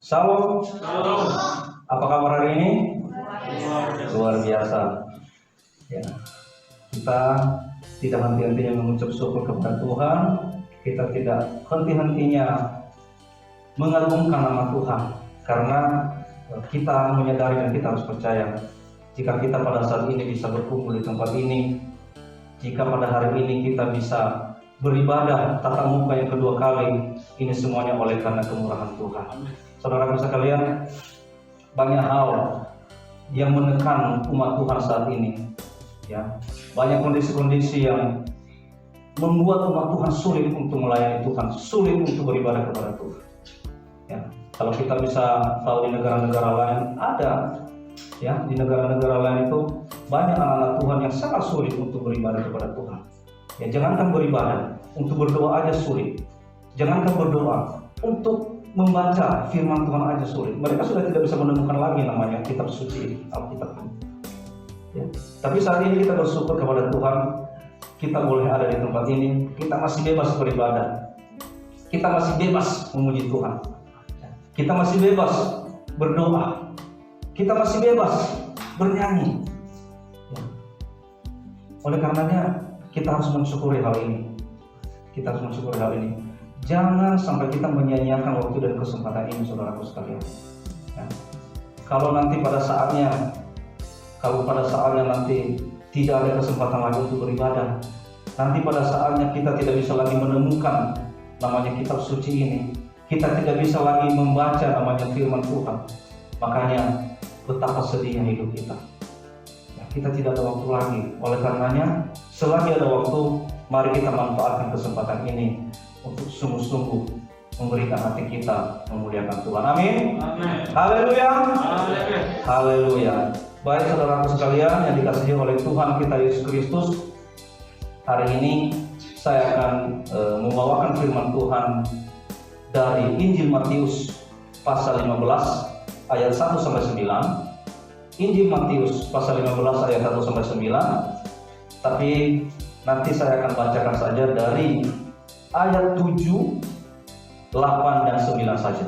Shalom. Shalom. Apa kabar hari ini? Luar biasa. Ya. Kita tidak henti-hentinya mengucap syukur kepada Tuhan. Kita tidak henti-hentinya mengagungkan nama Tuhan, karena kita menyadari dan kita harus percaya, jika kita pada saat ini bisa berkumpul di tempat ini, jika pada hari ini kita bisa beribadah tatap muka yang kedua kali, ini semuanya oleh karena kemurahan Tuhan. Saudara sekalian, banyak hal yang menekan umat Tuhan saat ini, ya. Banyak kondisi-kondisi yang membuat umat Tuhan sulit untuk melayani Tuhan, sulit untuk beribadah kepada Tuhan. Ya, kalau kita bisa tahu di negara-negara lain ada, ya, di negara-negara lain itu banyak anak-anak Tuhan yang sangat sulit untuk beribadah kepada Tuhan. Ya, jangankan beribadah, untuk berdoa aja sulit. Jangankan berdoa, untuk membaca firman Tuhan aja sulit. Mereka sudah tidak bisa menemukan lagi namanya kitab suci Alkitab. Ya. Tapi saat ini kita bersyukur kepada Tuhan, kita boleh ada di tempat ini, kita masih bebas beribadah, kita masih bebas memuji Tuhan, kita masih bebas berdoa, kita masih bebas bernyanyi. Ya. Oleh karenanya kita harus mensyukuri hal ini. Kita harus mensyukuri hal ini. Jangan sampai kita menyia-nyiakan waktu dan kesempatan ini, saudaraku sekalian. Ya. Kalau pada saatnya nanti tidak ada kesempatan lagi untuk beribadah, nanti pada saatnya kita tidak bisa lagi menemukan namanya kitab suci ini, kita tidak bisa lagi membaca namanya firman Tuhan, makanya betapa sedihnya hidup kita. Ya, kita tidak ada waktu lagi. Oleh karenanya, selagi ada waktu, mari kita manfaatkan kesempatan ini untuk sungguh-sungguh memberikan hati kita memuliakan Tuhan. Amin. Haleluya. Haleluya. Baik saudaraku sekalian yang dikasihi oleh Tuhan kita Yesus Kristus, hari ini saya akan membawakan firman Tuhan dari Injil Matius pasal 15 ayat 1 sampai 9. Injil Matius pasal 15 ayat 1 sampai 9. Tapi nanti saya akan bacakan saja dari ayat 7, 8 dan 9 saja.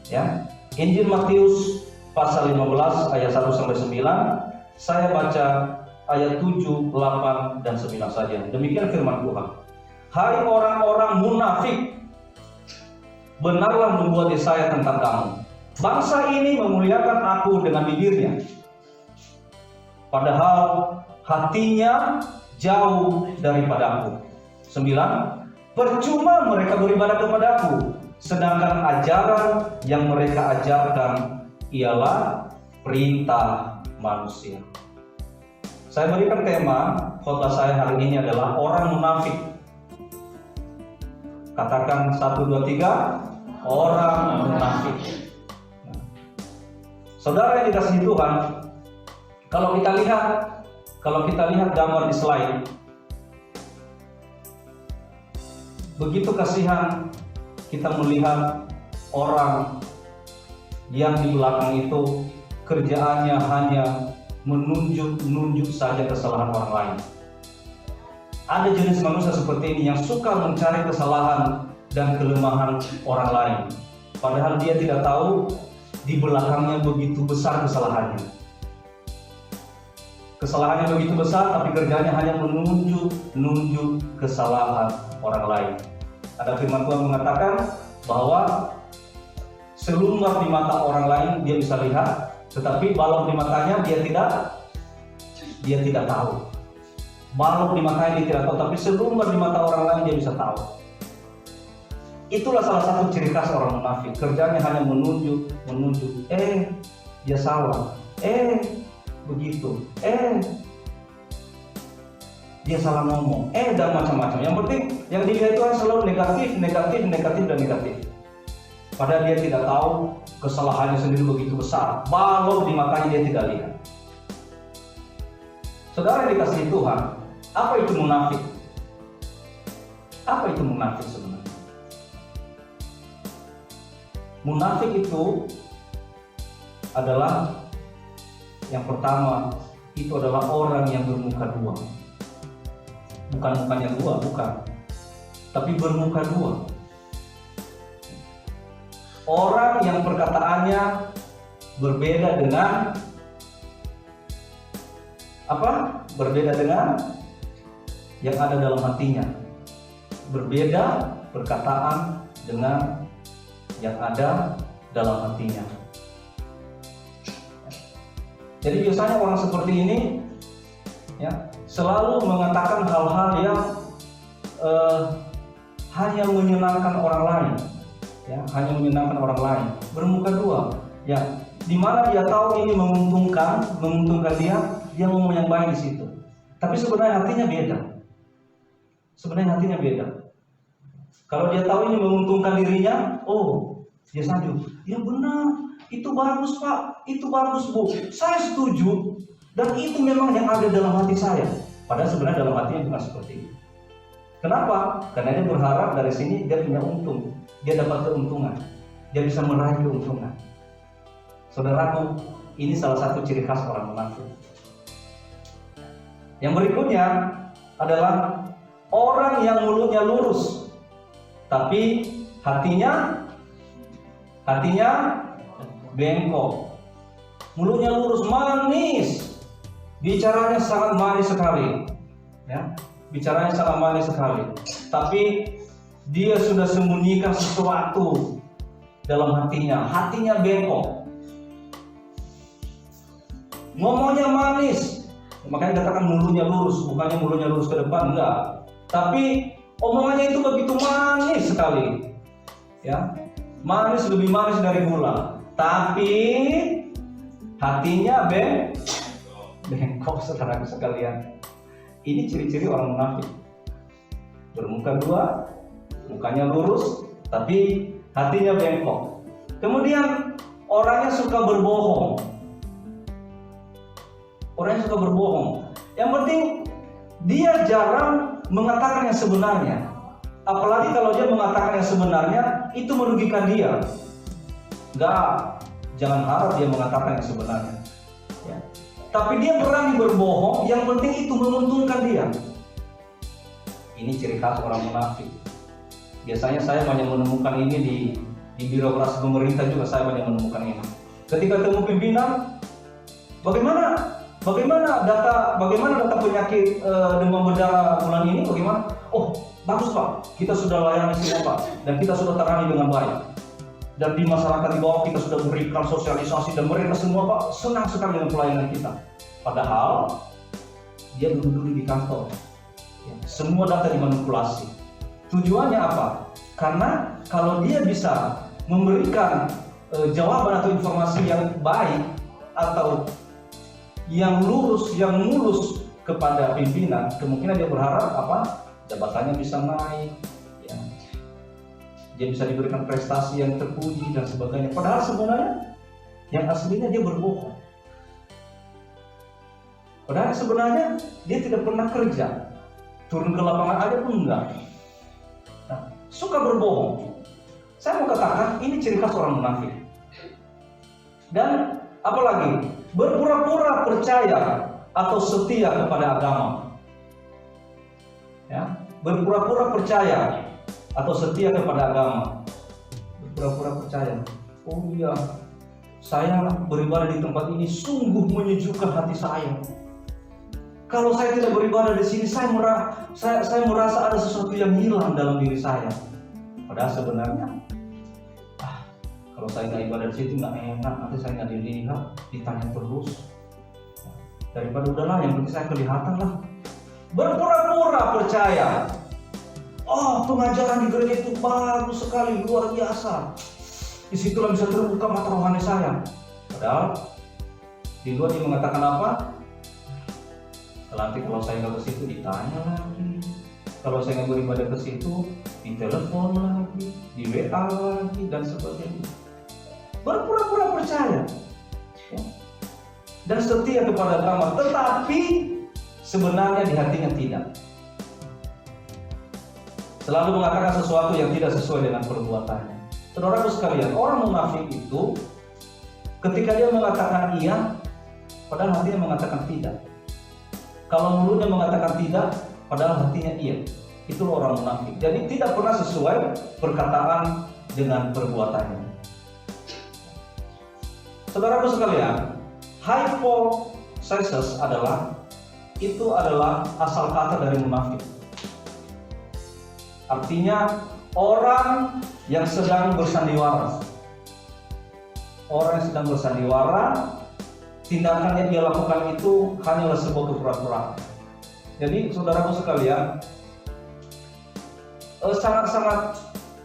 Ya. Injil Matius pasal 15 ayat 1 sampai 9. Saya baca ayat 7, 8 dan 9 saja. Demikian firman Tuhan. Hai orang-orang munafik, benarlah nubuat Yesaya tentang kamu. Bangsa ini memuliakan aku dengan bibirnya, padahal hatinya jauh daripada aku. 9. Percuma mereka beribadah kepadaku, sedangkan ajaran yang mereka ajarkan ialah perintah manusia. Saya berikan tema khotbah saya hari ini adalah orang munafik. Katakan 1, 2, 3, orang munafik. Nah, saudara yang dikasihi Tuhan, kalau kita lihat gambar di slide, begitu kasihan kita melihat orang yang di belakang itu kerjaannya hanya menunjuk saja kesalahan orang lain. Ada jenis manusia seperti ini yang suka mencari kesalahan dan kelemahan orang lain, padahal dia tidak tahu di belakangnya begitu besar kesalahannya. Kesalahannya begitu besar, tapi kerjanya hanya menunjuk kesalahan orang lain. Ada firman Tuhan mengatakan bahwa selumbar di mata orang lain dia bisa lihat, tetapi balok di matanya dia tidak tahu. Balok di matanya dia tidak tahu, tapi selumbar di mata orang lain dia bisa tahu. Itulah salah satu ciri khas orang munafik. Kerjanya hanya menunjuk. Dia salah. Begitu. Dia salah ngomong. Dan macam-macam. Yang penting yang dilihat itu selalu negatif. Padahal dia tidak tahu kesalahannya sendiri begitu besar. Balok di matanya dia tidak lihat. Saudara yang dikasihi Tuhan, apa itu munafik? Apa itu munafik sebenarnya? Munafik itu adalah, yang pertama, itu adalah orang yang bermuka dua. Bukan mukanya dua, bukan. Tapi bermuka dua. orang yang perkataannya berbeda dengan apa? Berbeda dengan yang ada dalam hatinya. Berbeda perkataan dengan yang ada dalam hatinya. Jadi biasanya orang seperti ini ya selalu mengatakan hal-hal yang hanya menyenangkan orang lain, ya, hanya menyenangkan orang lain, bermuka dua, ya, di mana dia tahu ini menguntungkan dia ngomong yang baik di situ, tapi sebenarnya hatinya beda. Sebenarnya hatinya beda. Kalau dia tahu ini menguntungkan dirinya, oh, dia sanjung, ya benar, itu bagus Pak, itu bagus Bu, saya setuju, dan itu memang yang ada dalam hati saya. Padahal sebenarnya dalam hatinya bukan seperti itu. Kenapa? Karena dia berharap dari sini dia punya untung, dia dapat keuntungan, dia bisa meraih keuntungan. Saudaraku, ini salah satu ciri khas orang munafik. Yang berikutnya adalah orang yang mulutnya lurus, tapi hatinya bengkok. Mulutnya lurus, manis, bicaranya sangat manis sekali, ya. Bicaranya sangat manis sekali, tapi dia sudah sembunyikan sesuatu dalam hatinya bengkok. Ngomongnya manis, makanya dikatakan mulutnya lurus, bukannya mulutnya lurus ke depan, enggak. Tapi omongannya itu begitu manis sekali, ya, manis, lebih manis dari gula, tapi hatinya bengkok, saudaraku sekalian. Ini ciri-ciri orang munafik. Bermuka dua, mukanya lurus, tapi hatinya bengkok. Kemudian orangnya suka berbohong. Orangnya suka berbohong. Yang penting dia jarang mengatakan yang sebenarnya. Apalagi kalau dia mengatakan yang sebenarnya, itu merugikan dia. Enggak, jangan harap dia mengatakan yang sebenarnya. Ya. Tapi dia berani berbohong, yang penting itu menguntungkan dia. Ini ciri khas orang munafik. Biasanya saya banyak menemukan ini di birokrasi pemerintah juga, saya banyak menemukan ini. Ketika temu pimpinan, bagaimana data penyakit demam berdarah bulan ini, bagaimana? Oh, bagus Pak, kita sudah layani semua Pak, dan kita sudah tangani dengan baik. Dan di masyarakat di bawah kita sudah berikan sosialisasi, dan mereka semua Pak senang sekali dengan pelayanan kita. Padahal dia duduk di kantor, ya, semua data dimanipulasi. Tujuannya apa? Karena kalau dia bisa memberikan jawaban atau informasi yang baik atau yang lurus, yang mulus kepada pimpinan, kemungkinan dia berharap apa? Jabatannya bisa naik, ya. Dia bisa diberikan prestasi yang terpuji dan sebagainya. Padahal sebenarnya yang aslinya dia berbohong. Padahal sebenarnya dia tidak pernah kerja, turun ke lapangan aja pun enggak. Nah, suka berbohong. Saya mau katakan ini ciri khas orang munafik. Dan apalagi berpura-pura percaya atau setia kepada agama. Ya, berpura-pura percaya atau setia kepada agama. Berpura-pura percaya. Oh iya, saya beribadah di tempat ini sungguh menyejukkan hati saya. Kalau saya tidak beribadah di sini, saya merasa ada sesuatu yang hilang dalam diri saya. Padahal sebenarnya, kalau saya nggak ibadah di situ nggak enak, nanti saya nggak dilihat, ditanya terus. Daripada udahlah, yang penting saya kelihatan lah. Berpura-pura percaya. Oh, pengajaran di gereja itu bagus sekali, luar biasa. Disitulah bisa terbuka mata rohani saya. Padahal di luar dia mengatakan apa? Nanti kalau saya nggak ke situ ditanya lagi. Kalau saya nggak beribadah ke situ, ditelepon lagi, di WA lagi dan sebagainya. Berpura-pura percaya, ya, dan setia kepada agama, tetapi sebenarnya di hatinya tidak. Selalu mengatakan sesuatu yang tidak sesuai dengan perbuatannya. Saudaraku sekalian, orang munafik itu ketika dia mengatakan iya, padahal hatinya mengatakan tidak. Kalau mulutnya mengatakan tidak, padahal hatinya iya. Itu orang munafik. Jadi tidak pernah sesuai perkataan dengan perbuatannya. saudaraku sekalian, hypothesis adalah asal kata dari munafik. Artinya orang yang sedang bersandiwara. Orang yang sedang bersandiwara, tindakan yang dia lakukan itu hanyalah sebuah kepura-puraan. Jadi saudaraku sekalian,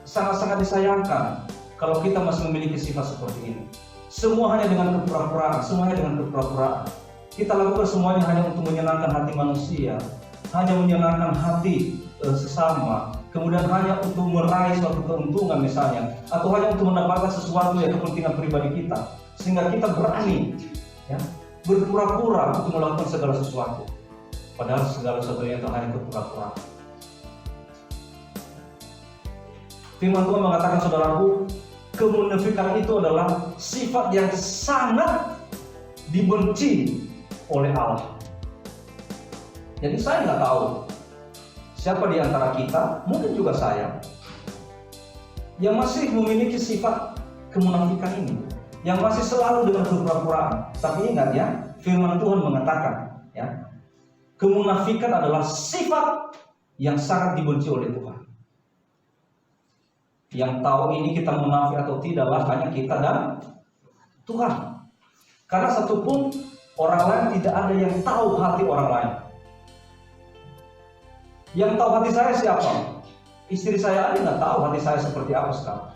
sangat disayangkan kalau kita masih memiliki sifat seperti ini. Semua hanya dengan kepura-puraan, Kita lakukan semuanya hanya untuk menyenangkan hati manusia, hanya menyenangkan hati sesama, kemudian hanya untuk meraih suatu keuntungan misalnya, atau hanya untuk mendapatkan sesuatu yang kepentingan pribadi kita, sehingga kita berani berpura-pura untuk melakukan segala sesuatu, padahal segala sesuatunya itu hanya berpura-pura. Firman Tuhan mengatakan, saudaraku, kemunafikan itu adalah sifat yang sangat dibenci oleh Allah. Jadi saya nggak tahu siapa di antara kita, mungkin juga saya, yang masih memiliki sifat kemunafikan ini, yang masih selalu dengan kepura-puraan. Tapi ingat ya, firman Tuhan mengatakan, ya, kemunafikan adalah sifat yang sangat dibenci oleh Tuhan. Yang tahu ini kita munafik atau tidaklah hanya kita dan Tuhan. Karena satupun orang lain tidak ada yang tahu hati orang lain. Yang tahu hati saya siapa? Istri saya aja nggak tahu hati saya seperti apa sekarang.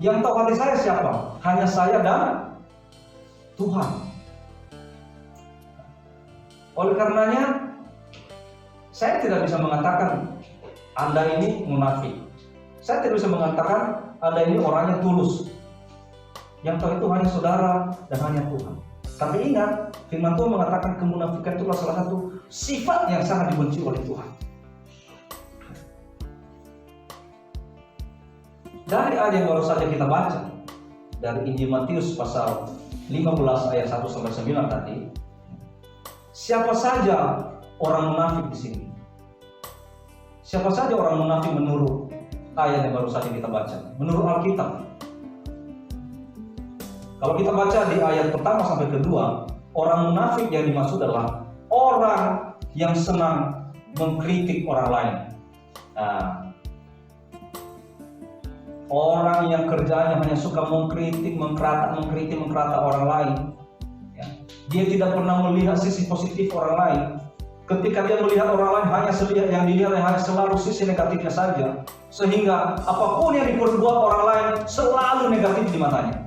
Yang tahu hati saya siapa? Hanya saya dan Tuhan. Oleh karenanya, saya tidak bisa mengatakan Anda ini munafik. Saya tidak bisa mengatakan Anda ini orangnya tulus. Yang tahu itu hanya saudara dan hanya Tuhan. Tapi ingat, firman Tuhan mengatakan kemunafikan itu salah satu sifat yang sangat dibenci oleh Tuhan. Dari ayat yang baru saja kita baca, dari Injil Matius pasal 15 ayat 1-9 tadi, siapa saja orang munafik di sini? Siapa saja orang munafik menurut ayat yang baru saja kita baca, menurut Alkitab? Kalau kita baca di ayat pertama sampai kedua, orang munafik yang dimaksud adalah orang yang senang mengkritik orang lain. Nah, orang yang kerjanya hanya suka mengkritik, mengkritik orang lain. Ya. Dia tidak pernah melihat sisi positif orang lain. Ketika dia melihat orang lain, yang dilihat hanya selalu sisi negatifnya saja. Sehingga apapun yang diperbuat orang lain selalu negatif di matanya.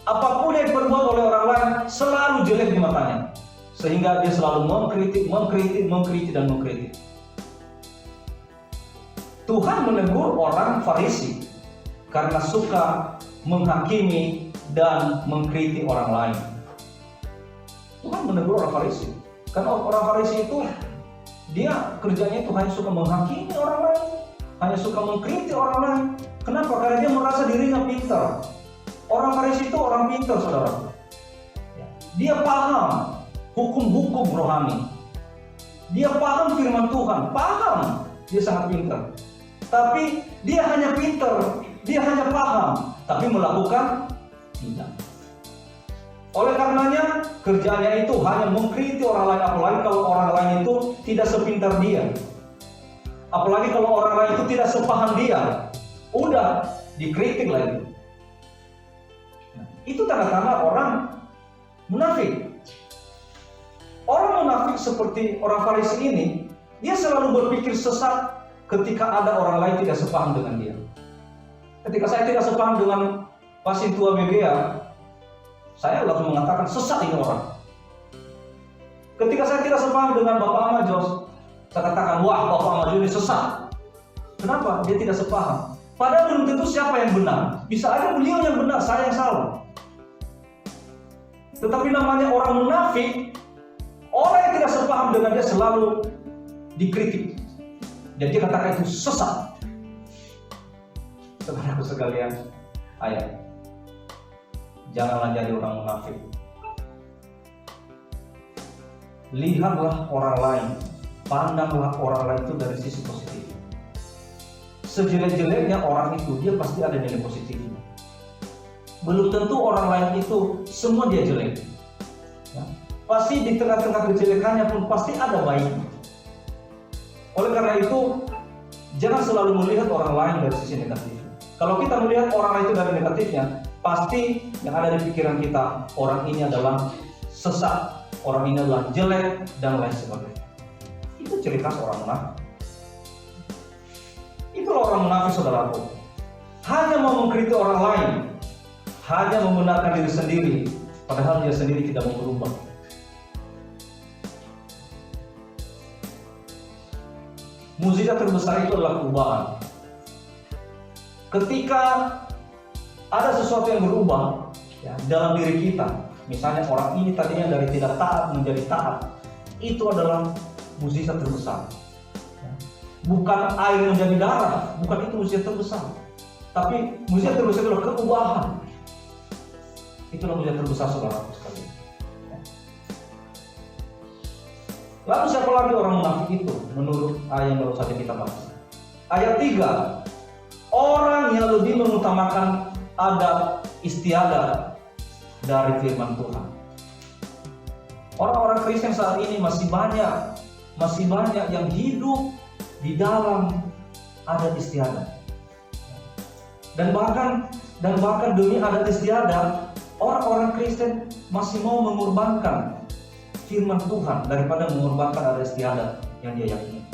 Apapun yang diperbuat oleh orang lain selalu jelek di matanya. Sehingga dia selalu mengkritik. Tuhan menegur orang Farisi karena suka menghakimi dan mengkritik orang lain. Tuhan menegur orang Farisi karena orang Farisi itu dia kerjanya itu hanya suka menghakimi orang lain, hanya suka mengkritik orang lain. Kenapa? Karena dia merasa dirinya pintar. Orang Farisi itu orang pintar, saudara. Dia paham hukum-hukum rohani. Dia paham firman Tuhan, paham. Dia sangat pintar. Tapi dia hanya pintar, dia hanya paham, tapi melakukan tidak. Oleh karenanya, kerjanya itu hanya mengkritik orang lain, apalagi kalau orang lain itu tidak sepintar dia. Apalagi kalau orang lain itu tidak sepaham dia. Udah, dikritik lagi. Itu tanda-tanda orang munafik. Orang munafik seperti orang Farisi ini, dia selalu berpikir sesat ketika ada orang lain tidak sepaham dengan dia. Ketika saya tidak sepaham dengan Pasintua Megea, saya langsung mengatakan sesat ini orang. Ketika saya tidak sepaham dengan Bapak Amajos, saya katakan, wah, Bapak Amajos ini sesat. Kenapa? Dia tidak sepaham. Padahal belum tentu siapa yang benar. Bisa aja beliau yang benar, saya yang salah. Tetapi namanya orang munafik, orang yang tidak sepaham dengan dia selalu dikritik. Dan dia katakan itu sesat. Saudaraku sekalian, ayo, janganlah jadi orang munafik. Lihatlah orang lain, pandanglah orang lain itu dari sisi positif. Sejelek-jeleknya orang itu, dia pasti ada nilai positifnya. belum tentu orang lain itu semua dia jelek. Ya. Pasti di tengah-tengah kejelekannya pun pasti ada baiknya. Oleh karena itu, jangan selalu melihat orang lain dari sisi negatif. Kalau kita melihat orang lain itu dari negatifnya, pasti yang ada di pikiran kita, orang ini adalah sesat, orang ini adalah jelek, dan lain sebagainya. Itu ciri khas orang munafik. Itulah orang munafik, saudaraku. Hanya mau mengkritik orang lain, hanya membenarkan diri sendiri, padahal dia sendiri tidak mau berubah. Mukjizat terbesar itu adalah perubahan. Ketika ada sesuatu yang berubah ya, dalam diri kita, misalnya orang ini tadinya dari tidak taat menjadi taat, itu adalah mukjizat terbesar. Bukan air menjadi darah, bukan itu mukjizat terbesar. Tapi mukjizat terbesar adalah keubahan. Itulah mukjizat terbesar, saudara sekalian. Lalu siapa lagi orang munafik itu menurut ayat yang baru saja kita bahas? Ayat 3, orang yang lebih mengutamakan adab istiadat dari firman Tuhan. Orang-orang Kristen saat ini masih banyak yang hidup di dalam adat istiadat. Dan bahkan demi adat istiadat, orang-orang Kristen masih mau mengorbankan firman Tuhan daripada mengorbankan adat istiadat yang dia yakini.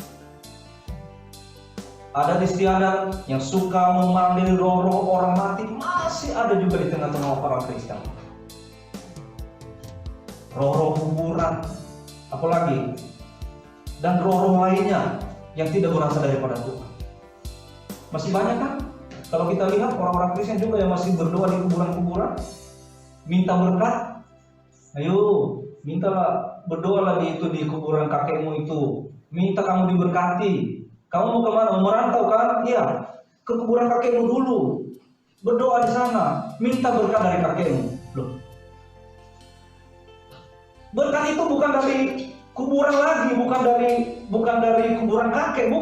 Adat istiadat yang suka memanggil roh-roh orang mati masih ada juga di tengah-tengah orang Kristen. Roh-roh kuburan, apalagi, dan roh-roh lainnya yang tidak berasal daripada Tuhan. Masih banyak kan? Kalau kita lihat orang-orang Kristen juga yang masih berdoa di kuburan-kuburan, minta berkat. Ayo, mintalah, berdoalah di kuburan kakekmu itu. Minta kamu diberkati. Kamu mau kemana? Mau merantau kan? Iya, ke kuburan kakekmu dulu. Berdoa di sana, minta berkat dari kakekmu. Loh. Berkat itu bukan dari kuburan lagi, bukan dari kuburan kakek,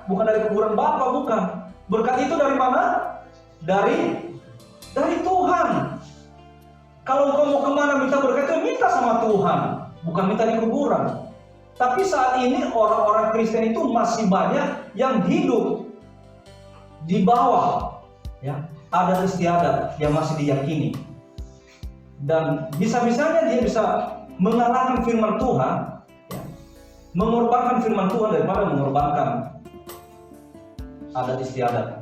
bukan dari kuburan bapak, bukan. Berkat itu dari mana? Dari Tuhan. Kalau engkau mau kemana minta berkat itu minta sama Tuhan, bukan minta di kuburan. Tapi saat ini orang-orang Kristen itu masih banyak yang hidup di bawah ya, adat istiadat yang masih diyakini. Dan bisa-bisanya dia bisa mengalahkan firman Tuhan, ya, mengorbankan firman Tuhan daripada mengorbankan adat istiadat.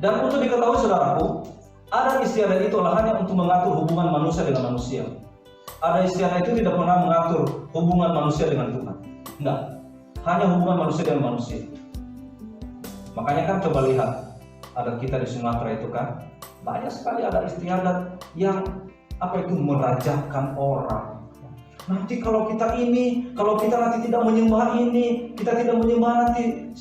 Dan untuk diketahui saudaraku, adat istiadat itu hanya untuk mengatur hubungan manusia dengan manusia. Adat istiadat itu tidak pernah mengatur hubungan manusia dengan Tuhan. Enggak. Hanya hubungan manusia dengan manusia. Makanya kan coba lihat adat kita di Sumatera itu kan banyak sekali adat istiadat yang merajabkan orang. Nanti kalau kita nanti tidak menyembah ini, kita tidak menyembah nanti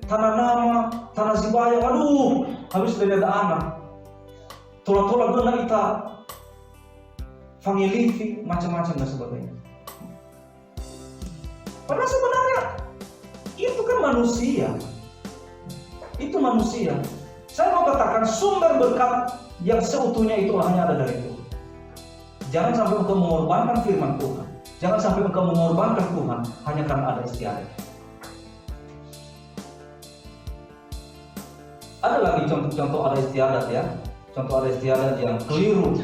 tanah nama, tanah Sibayang, aduh, habis dari ada anak. Tolak-tolak benar kita Fangilifi, macam-macam dan sebagainya. Padahal sebenarnya itu kan manusia. Itu manusia. Saya mau katakan sumber berkat yang seutuhnya itu hanya ada dari Tuhan. Jangan sampai engkau mengorbankan firman Tuhan. Jangan sampai engkau mengorbankan Tuhan hanya karena ada istiadat. Ada lagi contoh-contoh ada istiadat ya. Contoh ada istiadat yang keliru.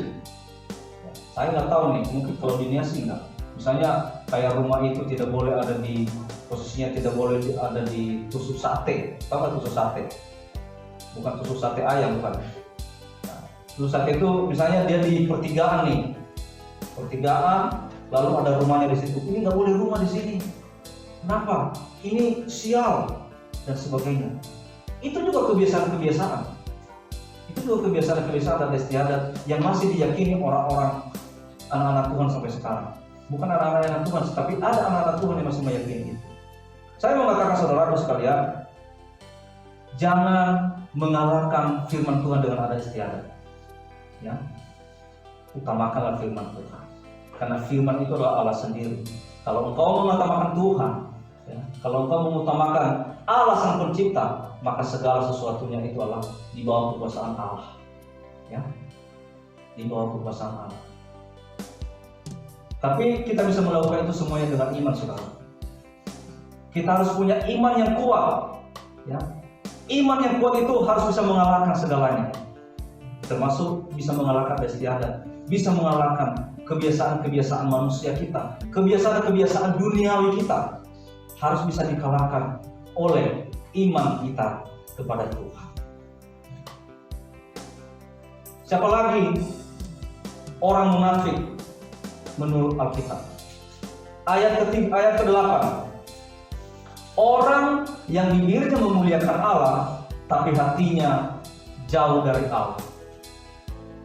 Saya nggak tahu nih, mungkin kalau di Nia sih nggak. Misalnya kayak rumah itu tidak boleh ada di posisinya, tidak boleh ada di tusuk sate. Tahu nggak tusuk sate? Bukan tusuk sate ayam, bukan. Nah, tusuk sate itu misalnya dia di pertigaan nih, pertigaan, lalu ada rumahnya di situ. Ini nggak boleh rumah di sini. Kenapa? Ini sial dan sebagainya. Itu juga kebiasaan-kebiasaan. Itu juga kebiasaan-kebiasaan dan istiadat yang masih diyakini orang-orang anak-anak Tuhan sampai sekarang. Bukan anak-anak Tuhan, tapi ada anak-anak Tuhan yang masih meyakini itu. Saya mengatakan saudara-saudara sekalian, jangan mengalahkan firman Tuhan dengan adat istiadat. Ya, utamakanlah firman Tuhan. Karena firman itu adalah Allah sendiri. Kalau engkau mengutamakan Tuhan, ya, kalau engkau mengutamakan Allah sang pencipta, maka segala sesuatunya itu adalah di bawah kekuasaan Allah. Ya, di bawah kekuasaan Allah. Tapi kita bisa melakukan itu semuanya dengan iman, saudara. Kita harus punya iman yang kuat. Ya, iman yang kuat itu harus bisa mengalahkan segalanya, termasuk bisa mengalahkan istiadat, bisa mengalahkan kebiasaan-kebiasaan manusia kita, kebiasaan-kebiasaan duniawi kita, harus bisa dikalahkan oleh iman kita kepada Tuhan. Siapa lagi orang munafik menurut Alkitab? Ayat ke-8. Orang yang bibirnya memuliakan Allah, tapi hatinya jauh dari Allah.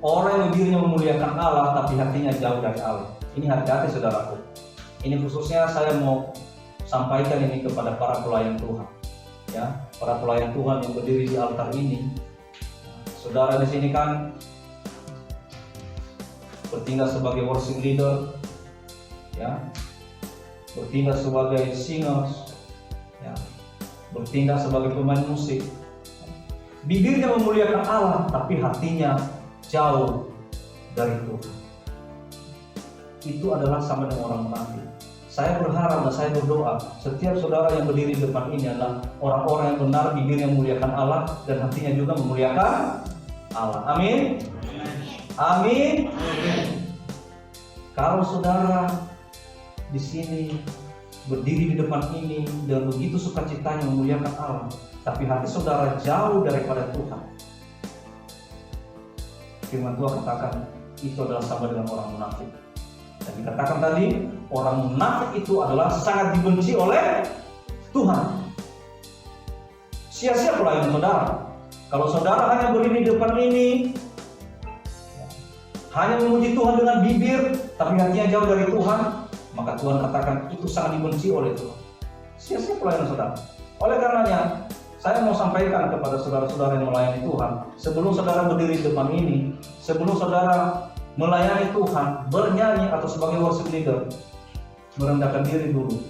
Orang yang bibirnya memuliakan Allah, tapi hatinya jauh dari Allah. Ini hati-hati, saudaraku. Ini khususnya saya mau sampaikan ini kepada para pelayan Tuhan. Ya, para pelayan Tuhan yang berdiri di altar ini. Saudara di sini kan bertindak sebagai worship leader, ya, bertindak sebagai singers, ya, bertindak sebagai pemain musik. Bibirnya memuliakan Allah, tapi hatinya jauh dari Tuhan. Itu adalah sama dengan orang munafik. Saya berharap dan saya berdoa setiap saudara yang berdiri di depan ini adalah orang-orang yang benar, bibirnya memuliakan Allah dan hatinya juga memuliakan Allah. Amin. Amin. Kalau saudara di sini berdiri di depan ini dan begitu sukacitanya memuliakan Allah, tapi hati saudara jauh daripada Tuhan, firman Tuhan katakan itu adalah sama dengan orang munafik. Dan dikatakan tadi, orang munafik itu adalah sangat dibenci oleh Tuhan. Sia-sia pelayanan saudara. Kalau saudara hanya berdiri di depan ini, hanya memuji Tuhan dengan bibir, tapi hatinya jauh dari Tuhan, maka Tuhan katakan itu sangat dibenci oleh Tuhan. Sia-sia pelayanan saudara. Oleh karenanya, saya mau sampaikan kepada saudara-saudara yang melayani Tuhan, sebelum saudara berdiri di depan ini, sebelum saudara melayani Tuhan, bernyanyi atau sebagai worship leader, merendahkan diri dulu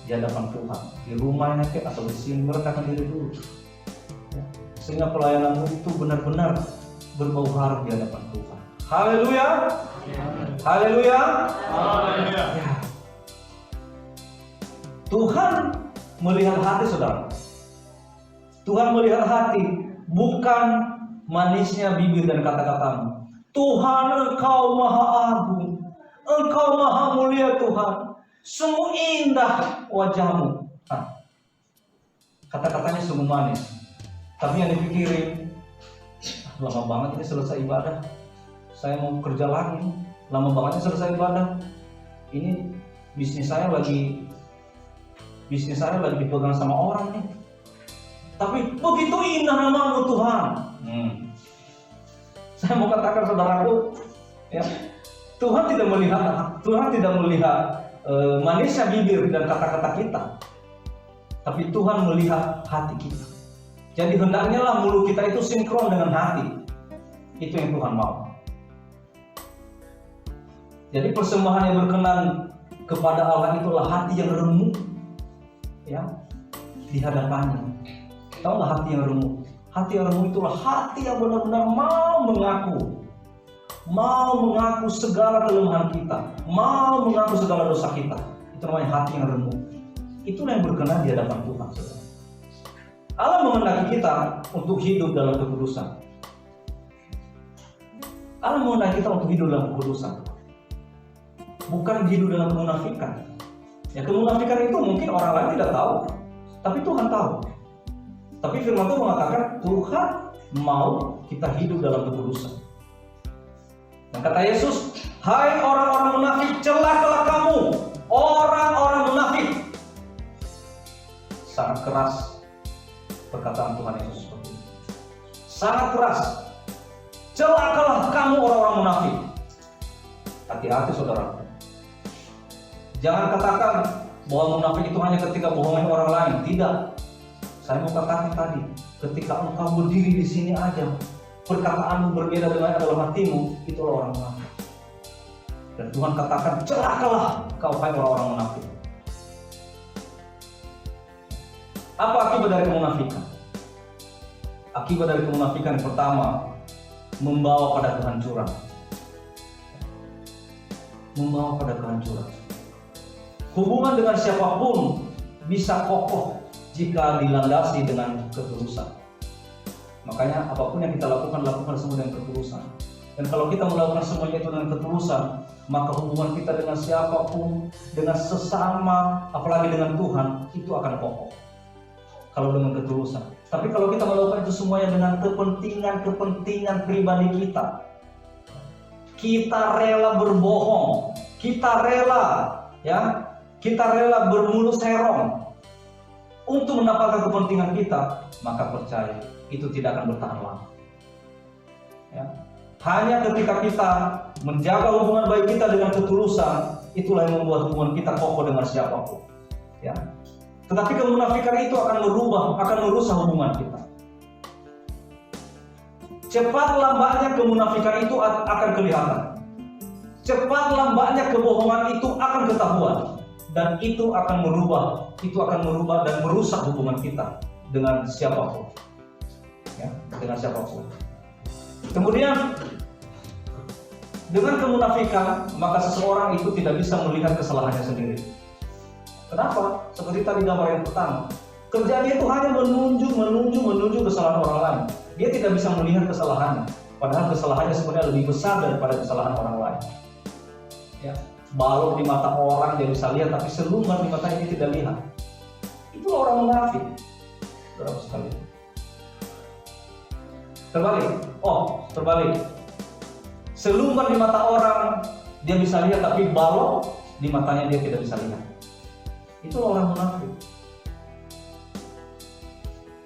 di hadapan Tuhan, di rumahnya atau di sini, merendahkan diri dulu, sehingga pelayananmu itu benar-benar berbau harum di hadapan Tuhan. Haleluya, haleluya, haleluya. Ya. Tuhan melihat hati saudara. Tuhan melihat hati, bukan manisnya bibir dan kata-katamu. Tuhan, Engkau maha agung, Engkau maha mulia Tuhan, sungguh indah wajahmu. Kata-katanya sungguh manis, tapi yang dipikirin, lama banget ini selesai ibadah, saya mau kerja lagi, lama banget ini selesai ibadah, ini bisnis saya lagi dipegang sama orang nih. Tapi begitu indah namamu Tuhan. Saya mau katakan saudaraku, ya, Tuhan tidak melihat manisnya bibir dan kata-kata kita, tapi Tuhan melihat hati kita. Jadi hendaknya lah mulut kita itu sinkron dengan hati. Itu yang Tuhan mau. Jadi persembahan yang berkenan kepada Allah itulah hati yang remuk, ya, di hadapannya. Tahu nggak hati yang remuk? Hati yang remuk itulah hati yang benar-benar mau mengaku segala kelemahan kita, mau mengaku segala dosa kita. Itu namanya hati yang remuk. Itulah yang berkenan di hadapan Tuhan. Allah menghendaki kita untuk hidup dalam kekudusan. Allah menghendaki kita untuk hidup dalam kekudusan, bukan hidup dalam kemunafikan. Ya, kemunafikan itu mungkin orang lain tidak tahu, tapi Tuhan tahu. Tapi firman Tuhan mengatakan Tuhan mau kita hidup dalam kekudusan. Dan kata Yesus, hai orang-orang munafik, celakalah kamu, orang-orang munafik. Sangat keras perkataan Tuhan Yesus seperti itu. Sangat keras. Celakalah kamu orang-orang munafik. Hati-hati saudara. Jangan katakan bahwa munafik itu hanya ketika bohongin orang lain. Tidak. Saya mau katakan tadi, ketika engkau berdiri di sini aja, perkataanmu berbeda dengan dalam hatimu, itulah orang munafik. Dan Tuhan katakan, celakalah kau hai orang-orang munafik. Apa akibat dari kemunafikan? Akibat dari kemunafikan yang pertama, membawa pada kehancuran. Membawa pada kehancuran. Hubungan dengan siapapun bisa kokoh jika dilandasi dengan ketulusan. Makanya apapun yang kita lakukan semua dengan ketulusan. Dan kalau kita melakukan semuanya itu dengan ketulusan, maka hubungan kita dengan siapapun, dengan sesama, apalagi dengan Tuhan, itu akan kokoh. Kalau dengan ketulusan. Tapi kalau kita melakukan itu semuanya dengan kepentingan pribadi kita, kita rela berbohong, kita rela bermulut serong untuk mendapatkan kepentingan kita, maka percaya itu tidak akan bertahan lama. Ya. Hanya ketika kita menjaga hubungan baik kita dengan ketulusan, itulah yang membuat hubungan kita kokoh dengan siapapun. Ya. Tetapi kemunafikan itu akan merusak hubungan kita. Cepat lambatnya kemunafikan itu akan kelihatan. Cepat lambatnya kebohongan itu akan ketahuan. Dan itu akan merubah dan merusak hubungan kita dengan siapapun. Ya, dengan siapapun. Kemudian dengan kemunafikan, maka seseorang itu tidak bisa melihat kesalahannya sendiri. Kenapa? Seperti tadi gambar yang pertama, kerjaannya itu hanya menunjuk kesalahan orang lain. Dia tidak bisa melihat kesalahannya, padahal kesalahannya sebenarnya lebih besar daripada kesalahan orang lain. Ya, balok di mata orang dia bisa lihat, tapi selumbar di matanya dia tidak lihat. Itulah orang munafik. Berapa sekali? Terbalik. Selumbar di mata orang dia bisa lihat, tapi balok di matanya dia tidak bisa lihat. Itulah orang munafik.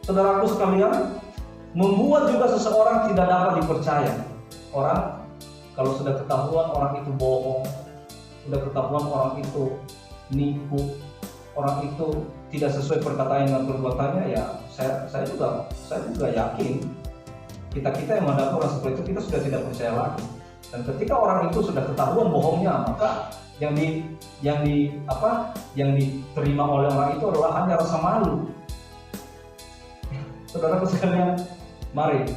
Saudaraku sekalian, membuat juga seseorang tidak dapat dipercaya. Orang kalau sudah ketahuan orang itu bohong, sudah ketahuan orang itu nipu, orang itu tidak sesuai perkataan dengan perbuatannya, ya saya juga yakin kita yang menghadapi orang seperti itu, kita sudah tidak percaya lagi. Dan ketika orang itu sudah ketahuan bohongnya, maka yang diterima oleh orang itu adalah hanya rasa malu. Saudara sekalian, mari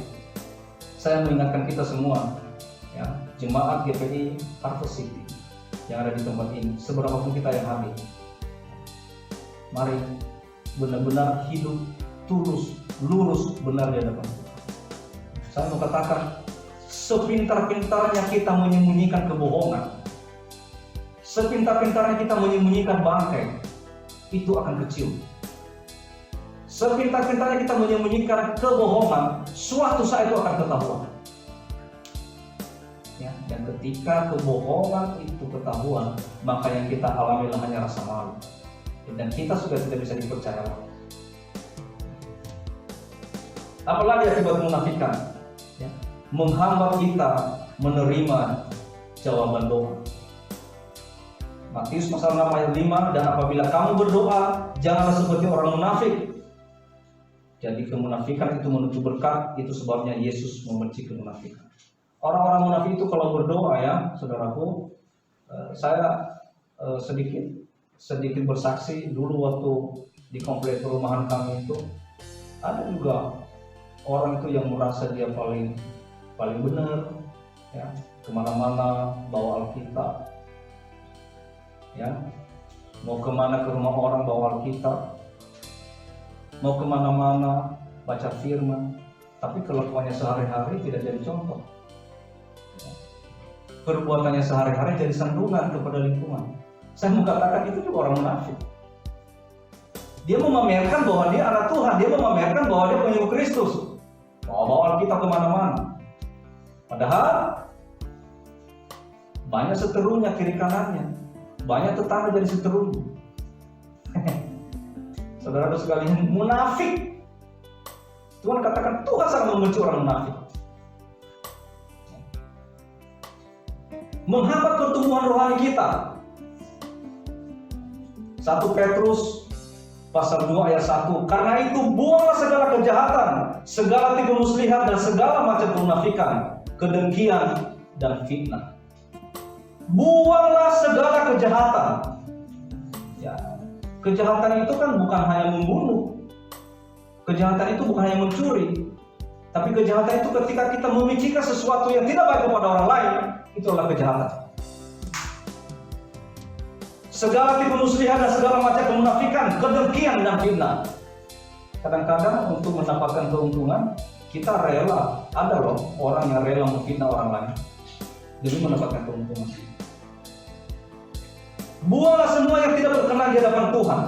saya mengingatkan kita semua, ya, jemaat GPI Harvest City yang ada di tempat ini, seberapapun kita yang hadir, mari benar-benar hidup tulus, lurus, benar di hadapan Tuhan. Saya mau katakan, sepintar-pintarnya kita menyembunyikan kebohongan, sepintar-pintarnya kita menyembunyikan bangkai, itu akan kecil. Sepintar-pintarnya kita menyembunyikan kebohongan, suatu saat itu akan ketahuan. Ya, dan ketika kebohongan itu ketahuan, maka yang kita alami hanya rasa malu, dan kita sudah tidak bisa dipercaya lagi. Apalagi akibat munafikan, ya, menghambat kita menerima jawaban doa. Matius pasal 6 ayat 5, dan apabila kamu berdoa, janganlah seperti orang munafik. Jadi kemunafikan itu menuju berkat, itu sebabnya Yesus membenci kemunafikan. Orang-orang munafik itu kalau berdoa, ya saudaraku, saya sedikit bersaksi dulu waktu di komplek perumahan kami itu, ada juga orang itu yang merasa dia paling benar, ya, kemana-mana bawa Alkitab, ya, mau kemana ke rumah orang bawa Alkitab, mau kemana-mana baca firman, tapi kelakuannya sehari-hari tidak jadi contoh. Perbuatannya sehari-hari jadi sandungan kepada lingkungan. Saya mau katakan itu juga orang munafik. Dia memamerkan bahwa dia anak Tuhan, dia memamerkan bahwa dia pengikut Kristus, bawa Alkitab kemana-mana. Padahal banyak seterunya kiri kanannya, banyak tetangga jadi seterunya. Saudara sekalian, munafik. Tuhan katakan Tuhan sangat membenci orang munafik. Menghambat pertumbuhan rohani kita. 1 Petrus pasal 2 ayat 1. Karena itu buanglah segala kejahatan, segala tipu muslihat dan segala macam kemunafikan, kedengkian dan fitnah. Buanglah segala kejahatan. Ya, kejahatan itu kan bukan hanya membunuh, Kejahatan itu bukan hanya mencuri, tapi kejahatan itu ketika kita memikirkan sesuatu yang tidak baik kepada orang lain, itu adalah kejahatan. Segala tipu muslihat dan segala macam kemunafikan, kedengkian dan fitnah. Kadang-kadang untuk mendapatkan keuntungan, kita rela. Ada loh orang yang rela memfitnah orang lain demi mendapatkan keuntungan. Buanglah semua yang tidak berkenan di hadapan Tuhan.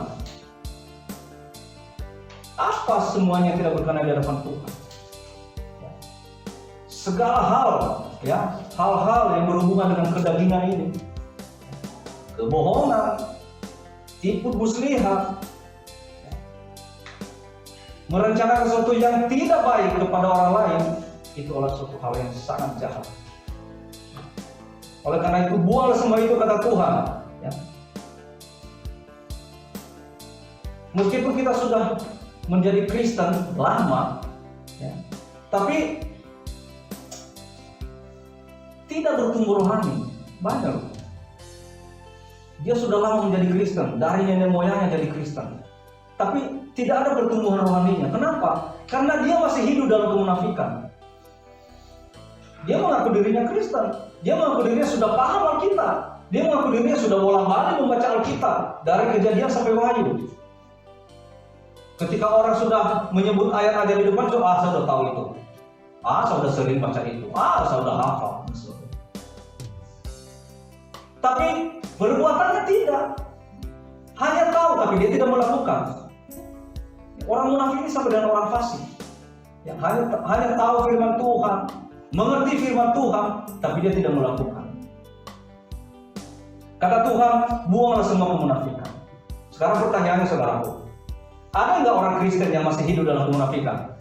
Apa semuanya yang tidak berkenan di hadapan Tuhan? Segala hal, ya, hal-hal yang berhubungan dengan kedagingan ini, kebohongan, tipu muslihat, merencanakan sesuatu yang tidak baik kepada orang lain, itu adalah suatu hal yang sangat jahat. Oleh karena itu, buanglah semua itu, kata Tuhan. Ya. Meskipun kita sudah menjadi Kristen lama, ya, tapi tidak bertumbuh rohani. Banyak loh. Dia sudah lama menjadi Kristen, dari nenek moyangnya jadi Kristen, tapi tidak ada pertumbuhan rohaninya. Kenapa? Karena dia masih hidup dalam kemunafikan. Dia mengaku dirinya Kristen, dia mengaku dirinya sudah paham Alkitab, dia mengaku dirinya sudah bolak-balik membaca Alkitab dari Kejadian sampai Wahyu. Ketika orang sudah menyebut ayat-ayat di depan, saya sudah tahu itu. Saya sudah sering baca itu. Saya sudah hafal. Tapi perbuatannya tidak. Hanya tahu, tapi dia tidak melakukan. Orang munafik ini sama dengan orang fasik. Ya, hanya tahu firman Tuhan, mengerti firman Tuhan, tapi dia tidak melakukan. Kata Tuhan, buanglah semua kemunafikan. Sekarang pertanyaannya, saudaraku, ada nggak orang Kristen yang masih hidup dalam kemunafikan?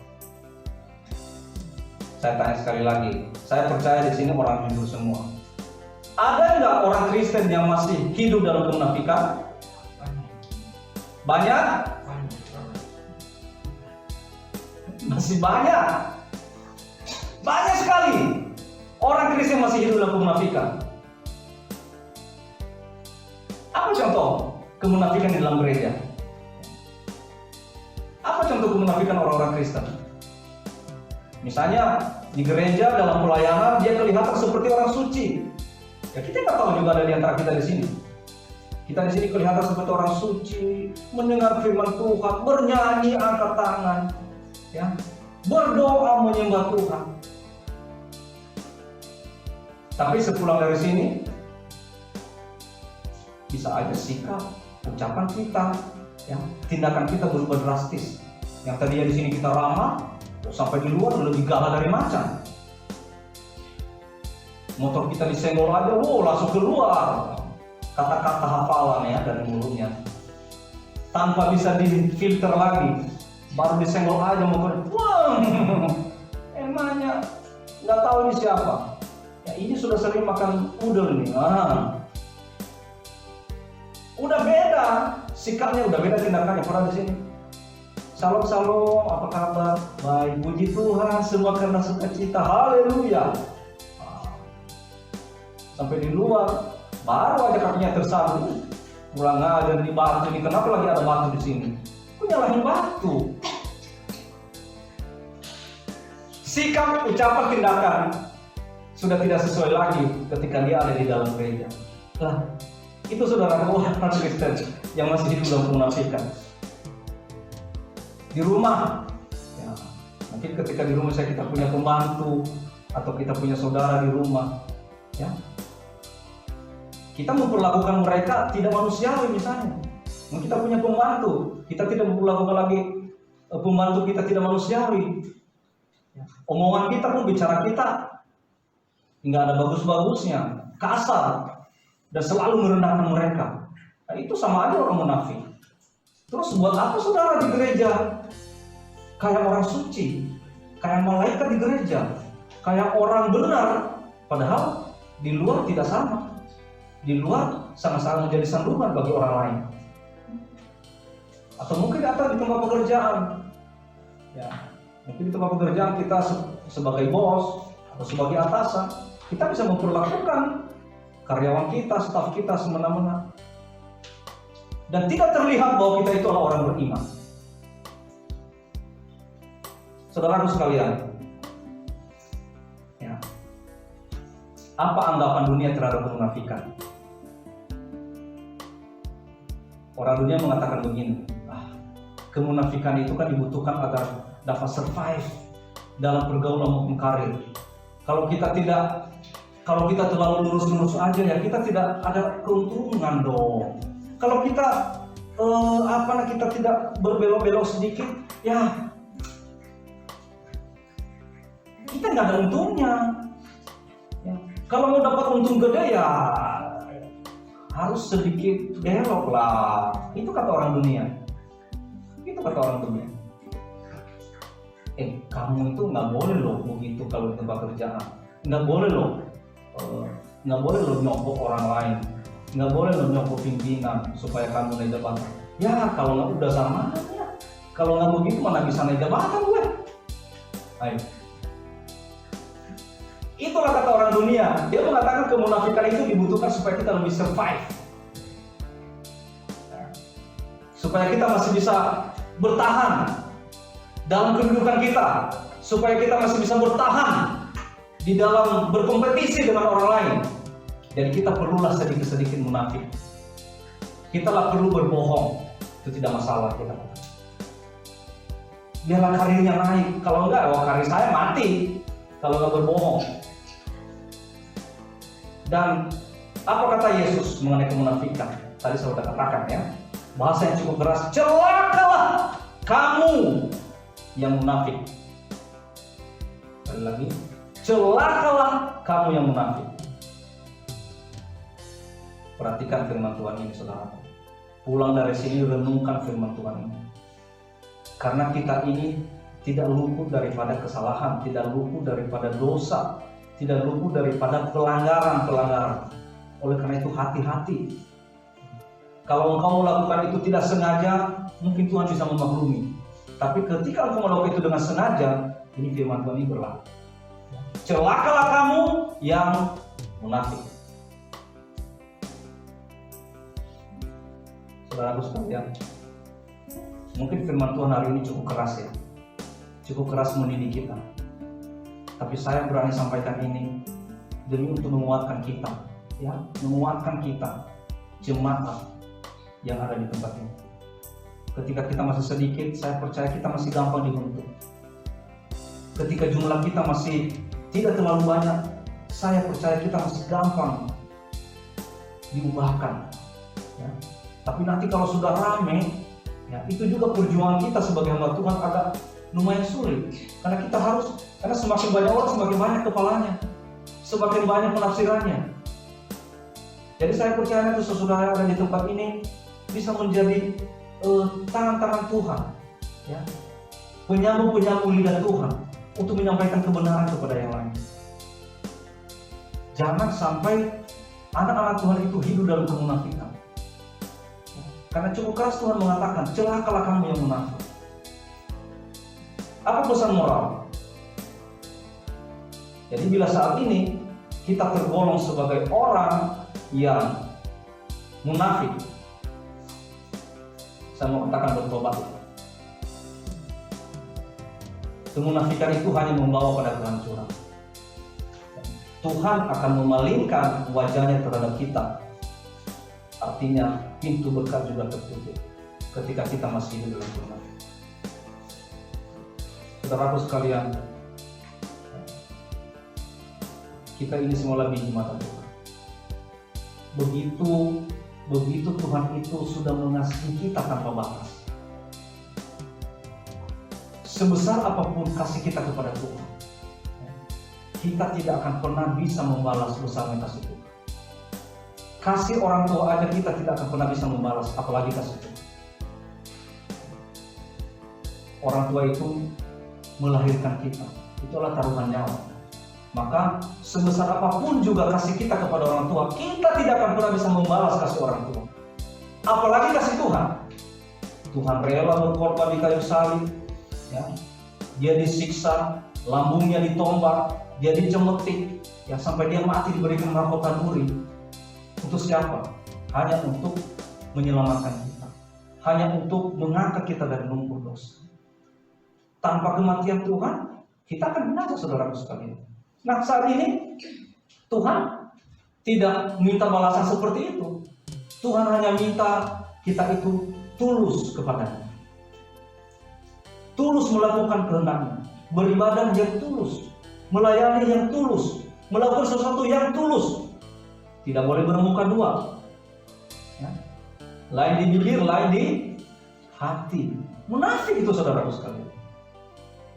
Saya tanya sekali lagi, saya percaya di sini orang jujur semua. Ada nggak orang Kristen yang masih hidup dalam kemunafikan? Banyak? Masih banyak. Banyak sekali orang Kristen masih hidup dalam kemunafikan. Apa contoh kemunafikan di dalam gereja? Apa contoh kemunafikan orang-orang Kristen? Misalnya di gereja dalam pelayanan dia kelihatan seperti orang suci. Ya, kita nggak tahu juga ada di antara kita di sini. Kita di sini kelihatan seperti orang suci, mendengar firman Tuhan, bernyanyi, angkat tangan, ya, berdoa menyembah Tuhan. Tapi sepulang dari sini, bisa aja sikap, ucapan kita, ya, tindakan kita berubah drastis. Yang tadinya di sini kita ramah, sampai di luar lebih galak dari macan. Motor kita disenggol aja, langsung keluar kata-kata hafalan ya dari mulutnya, tanpa bisa difilter lagi. Baru disenggol aja motor, emangnya nggak tahu ini siapa. Ya, ini sudah sering makan udel nih. Udah beda sikapnya, udah beda tindakannya. Pernah di sini. Salam, apa kabar? Baik, puji Tuhan, semua karena sukacita. Haleluya. Sampai di luar, baru aja kakinya tersandung. Pulang aja di batu ini, kenapa lagi ada batu di sini? Kok nyalahin batu? Sikap, ucapan, tindakan sudah tidak sesuai lagi ketika dia ada di dalam gereja. Lah, itu saudara orang Kristen yang masih hidup dalam kemunafikan. Di rumah, ya, mungkin ketika di rumah kita punya pembantu atau kita punya saudara di rumah, ya, kita memperlakukan mereka tidak manusiawi misalnya. Mungkin kita punya pembantu, kita tidak memperlakukan lagi pembantu kita tidak manusiawi. Omongan kita pun, bicara kita nggak ada bagus-bagusnya, kasar, dan selalu merendahkan mereka. Nah, itu sama aja orang munafik. Terus buat apa saudara di gereja kayak orang suci, kayak malaikat di gereja, kayak orang benar, padahal di luar tidak sama. Di luar sama-sama menjadi sandungan bagi orang lain. Atau mungkin datang di tempat pekerjaan, ya, mungkin di tempat pekerjaan kita sebagai bos atau sebagai atasan, kita bisa memperlakukan karyawan kita, staf kita semena-mena, dan tidak terlihat bahwa kita itu adalah orang beriman. Saudaraku sekalian, ya, apa anggapan dunia terhadap kemunafikan? Orang dunia mengatakan begini, kemunafikan itu kan dibutuhkan agar dapat survive dalam pergaulan maupun karir. Kalau kita terlalu lurus-lurus aja ya kita tidak ada keuntungan dong. Kalau kita kita tidak berbelok-belok sedikit, ya kita nggak ada untungnya. Ya. Kalau mau dapat untung gede ya harus sedikit belok lah. Itu kata orang dunia. Kamu itu nggak boleh loh begitu kalau di tempat kerjaan. Nggak boleh loh nyogok orang lain. Nggak boleh loh nyogok pimpinan supaya kamu naik jabatan. Ya kalau nggak udah sama ya. Kalau nggak begitu mana bisa naik jabatan gue. Ayo. Itulah kata orang dunia. Dia mengatakan kemunafikan itu dibutuhkan supaya kita lebih survive. Supaya kita masih bisa bertahan dalam kehidupan kita, supaya kita masih bisa bertahan di dalam berkompetisi dengan orang lain. Dan kita perlulah sedikit-sedikit munafik. Kita lah perlu berbohong, itu tidak masalah kita. Biarlah karirnya naik, kalau enggak, karir saya mati kalau nggak berbohong. Dan apa kata Yesus mengenai kemunafikan? Tadi saya sudah katakan ya, bahasa yang cukup keras, celakalah kamu yang munafik. Sekali lagi, celakalah kamu yang munafik. Perhatikan firman Tuhan ini, saudara. Pulang dari sini renungkan firman Tuhan ini. Karena kita ini tidak luput daripada kesalahan, tidak luput daripada dosa, tidak luput daripada pelanggaran. Oleh karena itu hati-hati. Kalau engkau melakukan itu tidak sengaja, mungkin Tuhan bisa memaklumi. Tapi ketika engkau melakukan itu dengan sengaja, ini firman Tuhan ini berlaku. Celakalah kamu yang munafik. Saudaraku sekalian, mungkin firman Tuhan hari ini cukup keras ya, cukup keras mendidik kita. Tapi saya berani sampaikan ini demi untuk menguatkan kita, ya, menguatkan kita jemaat yang ada di tempat ini. Ketika kita masih sedikit, saya percaya kita masih gampang dibentuk. Ketika jumlah kita masih tidak terlalu banyak, saya percaya kita masih gampang diubahkan. Ya. Tapi nanti kalau sudah ramai, ya, itu juga perjuangan kita sebagai hamba Tuhan agak lumayan sulit. Karena semakin banyak orang, semakin banyak kepalanya, semakin banyak penafsirannya. Jadi saya percaya itu saudara ada di tempat ini bisa menjadi tangan-tangan Tuhan, ya, penyambung-penyambung lidah Tuhan untuk menyampaikan kebenaran kepada yang lain. Jangan sampai anak-anak Tuhan itu hidup dalam kemunafikan. Karena cukup keras Tuhan mengatakan, celakalah kamu yang munafik. Apa pesan moral? Jadi bila saat ini kita tergolong sebagai orang yang munafik, saya mau katakan bertobat. Kemunafikan itu hanya membawa pada kehancuran. Tuhan akan memalingkan wajahnya terhadap kita. Artinya pintu berkat juga tertutup ketika kita masih hidup dalam kemunafikan. Saudaraku sekalian, kita ini semua lebih di mata Tuhan. Begitu Tuhan itu sudah mengasihi kita tanpa batas. Sebesar apapun kasih kita kepada Tuhan, kita tidak akan pernah bisa membalas besarnya kasih Tuhan. Kasih orang tua aja kita tidak akan pernah bisa membalas, apalagi kasih Tuhan. Orang tua itu melahirkan kita, itulah taruhan nyawa. Maka sebesar apapun juga kasih kita kepada orang tua, kita tidak akan pernah bisa membalas kasih orang tua. Apalagi kasih Tuhan. Tuhan rela berkorban di kayu salib, ya. Dia disiksa, lambungnya ditombak, dia dicemetik, ya, sampai dia mati diberikan mahkota duri. Untuk siapa? Hanya untuk menyelamatkan kita, hanya untuk mengangkat kita dari lumpur dosa. tanpa kematian Tuhan, kita akan binasa, saudaraku sekalian. Nah, saat ini Tuhan tidak minta balasan seperti itu. Tuhan hanya minta kita itu tulus kepadanya. Tulus melakukan kehendaknya, beribadah yang tulus, melayani yang tulus, melakukan sesuatu yang tulus. Tidak boleh bermuka dua. Ya. Lain di bibir, lain di hati. Munafik itu, saudaraku sekalian.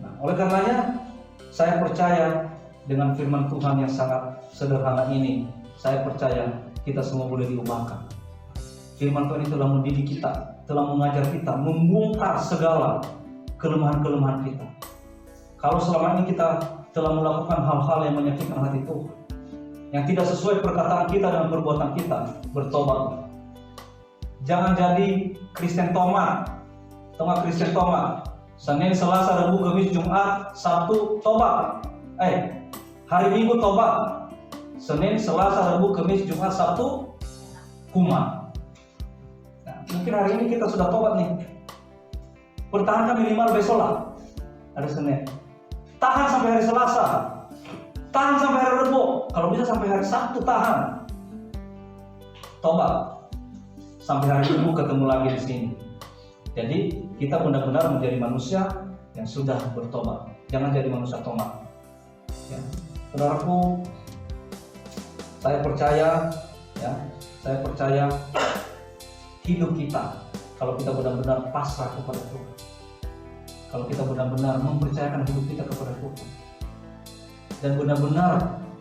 Nah, oleh karenanya saya percaya dengan firman Tuhan yang sangat sederhana ini, saya percaya kita semua boleh diubahkan. Firman Tuhan itu telah mendidik kita, telah mengajar kita, membongkar segala kelemahan-kelemahan kita. Kalau selama ini kita telah melakukan hal-hal yang menyakitkan hati Tuhan, yang tidak sesuai perkataan kita dan perbuatan kita, bertobat. Jangan jadi Kristen tomat. Tengah Kristen tomat. Senin, Selasa, Rabu, Kamis, Jumat, Sabtu tobat. Hari Minggu tobat. Senin, Selasa, Rabu, Kamis, Jumat, Sabtu kumat. Nah, mungkin hari ini kita sudah tobat nih. Pertahankan minimal besok lah. Hari Senin. Tahan sampai hari Selasa. Tahan sampai hari Rabu. Kalau bisa sampai hari Sabtu tahan. Tobat. Sampai hari Minggu ketemu lagi di sini. Jadi kita benar-benar menjadi manusia yang sudah bertobat. Jangan jadi manusia tomat. Ya. Saudaraku, saya percaya hidup kita, kalau kita benar-benar pasrah kepada Tuhan, kalau kita benar-benar mempercayakan hidup kita kepada Tuhan, dan benar-benar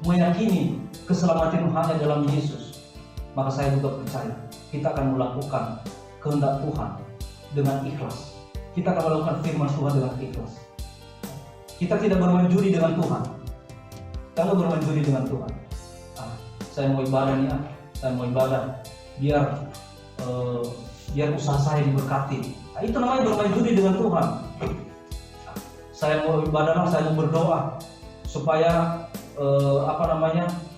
meyakini keselamatan hanya dalam Yesus, maka saya juga percaya kita akan melakukan kehendak Tuhan dengan ikhlas. Kita akan melakukan firman Tuhan dengan ikhlas. Kita tidak bermain judi dengan Tuhan. Kalau bermain judi dengan Tuhan, saya mau ibadah nih, saya mau ibadah biar usaha saya diberkati. Nah, itu namanya bermain judi dengan Tuhan. Saya mau ibadah, saya mau berdoa supaya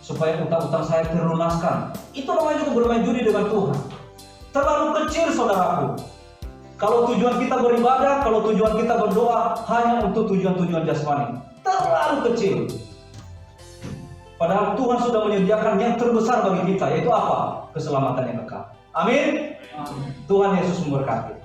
supaya utang-utang saya terlunaskan. Itu namanya juga bermain judi dengan Tuhan. Terlalu kecil, saudaraku. Kalau tujuan kita beribadah, kalau tujuan kita berdoa hanya untuk tujuan-tujuan jasmani, terlalu kecil. Padahal Tuhan sudah menyediakan yang terbesar bagi kita, yaitu apa? Keselamatan yang kekal. Amin. Tuhan Yesus memberkati.